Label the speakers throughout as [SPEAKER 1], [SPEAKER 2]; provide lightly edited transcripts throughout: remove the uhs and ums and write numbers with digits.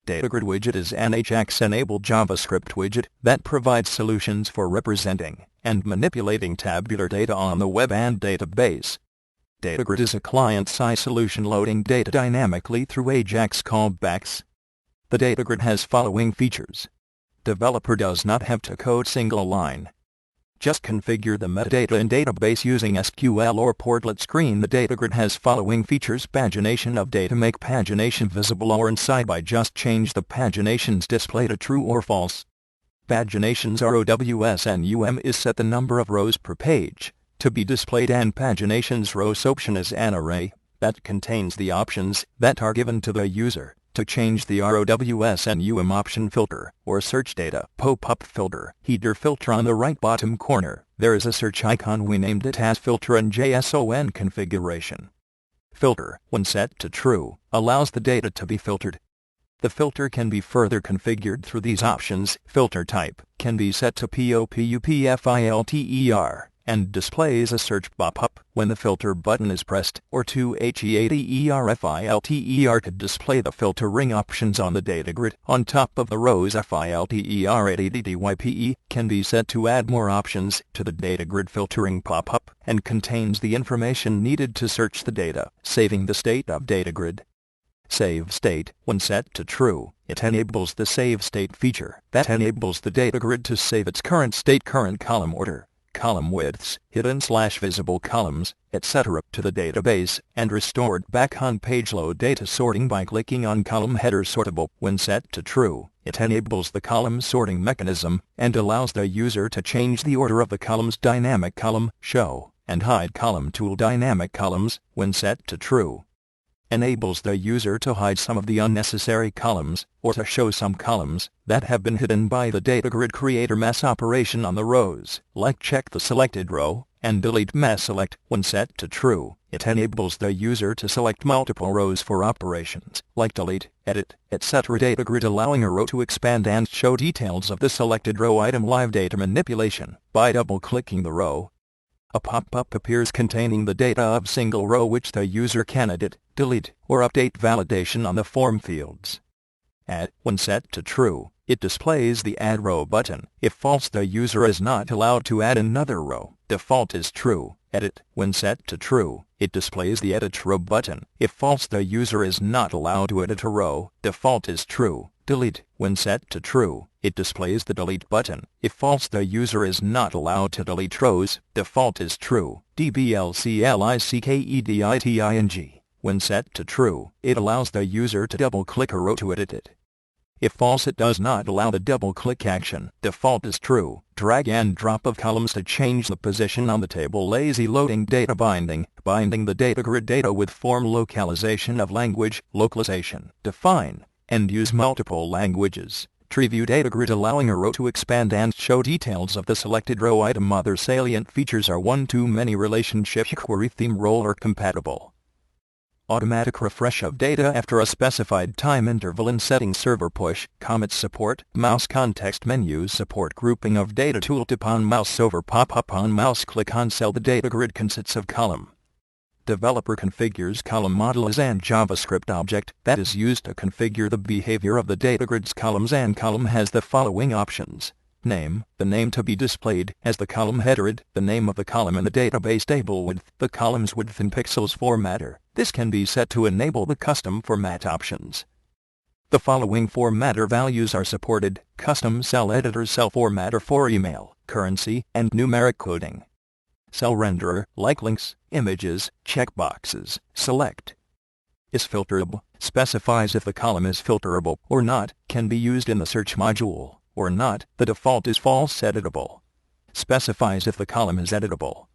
[SPEAKER 1] Datagrid widget is an Ajax-enabled JavaScript widget that provides solutions for representing and manipulating tabular data on the web and database. Datagrid is a client-side solution loading data dynamically through Ajax callbacks. The Datagrid has following features. Developer does not have to code single line. Just configure the metadata in database using SQL or portlet screen. The Datagrid has following features: pagination of data. Make pagination visible or inside by just change the pagination's display to true or false. Pagination's ROWS and UM is set the number of rows per page to be displayed, and pagination's rows option is an array that contains the options that are given to the user. To change the ROWS and UM option, filter or search data. PopupFilter, HeaderFilter. On the right bottom corner, there is a search icon. We named it as filter and JSON configuration. Filter, when set to true, allows the data to be filtered. The filter can be further configured through these options. Filter type can be set to PopupFilter and displays a search pop-up when the filter button is pressed, or to HeaderFilter to display the filtering options on the Datagrid. On top of the rows, filter can be set to add more options to the Datagrid filtering pop-up and contains the information needed to search the data. Saving the state of Datagrid. Save state, when set to true, it enables the save state feature that enables the Datagrid to save its current state, current column order, column widths, hidden/visible columns, etc. to the database, and restored back on page. Load data sorting by clicking on column header sortable. When set to true, it enables the column sorting mechanism and allows the user to change the order of the columns. Dynamic column, show, and hide column tool. Dynamic columns, when set to true, enables the user to hide some of the unnecessary columns, or to show some columns that have been hidden by the Datagrid creator. Mass operation on the rows, like check the selected row and delete mass select. When set to true, it enables the user to select multiple rows for operations like delete, edit, etc. Datagrid allowing a row to expand and show details of the selected row item. Live data manipulation by double-clicking the row. A pop-up appears containing the data of single row which the user can edit, delete, or update. Validation on the form fields. Add, when set to true, it displays the Add Row button. If false, the user is not allowed to add another row. Default is true. Edit, when set to true, it displays the Edit Row button. If false, the user is not allowed to edit a row. Default is true. Delete, when set to true, it displays the Delete button. If false, the user is not allowed to delete rows. Default is true. DBLCLICKEDITING, when set to true, it allows the user to double-click a row to edit it. If false, it does not allow the double-click action. Default is true. Drag and drop of columns to change the position on the table. Lazy loading. Data binding the Datagrid data with form. Localization of language, localization. Define and use multiple languages. Tree view. Datagrid allowing a row to expand and show details of the selected row item. Other salient features are one-to-many relationship, query, theme, role are compatible. Automatic refresh of data after a specified time interval in settings. Server push, commit support, mouse context menu support. Grouping of data. Tooltip on mouse over pop-up on mouse. Click on cell. The Datagrid consists of column. Developer configures column model as an JavaScript object that is used to configure the behavior of the Datagrid's columns, and column has the following options. Name, the name to be displayed as the column header. The name of the column in the database table. Width, the column's width in pixels. Formatter, this can be set to enable the custom format options. The following formatter values are supported: custom cell editor, cell formatter for email, currency, and numeric coding. Cell renderer, like links, images, checkboxes. Select is filterable, specifies if the column is filterable or not, can be used in the search module or not. The default is false. Editable specifies if the column is editable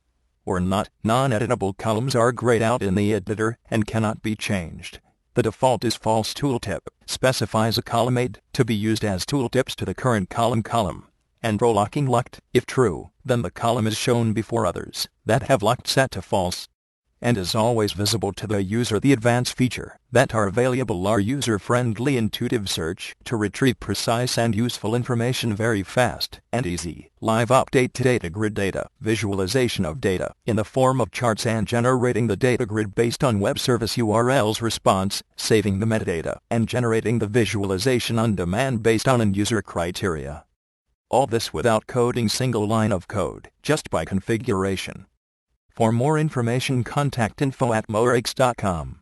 [SPEAKER 1] or not. Non-editable columns are grayed out in the editor and cannot be changed. The default is false. Tooltip specifies a column made to be used as tooltips to the current column. And row locking locked. If true, then the column is shown before others that have locked. Set to false. and is always visible to the user. The advanced feature that are available are user-friendly intuitive search to retrieve precise and useful information very fast and easy, live update to Datagrid data, visualization of data in the form of charts and generating the data grid based on web service URLs response, saving the metadata, and generating the visualization on demand based on end-user criteria. All this without coding single line of code, just by configuration. For more information contact info@morex.com.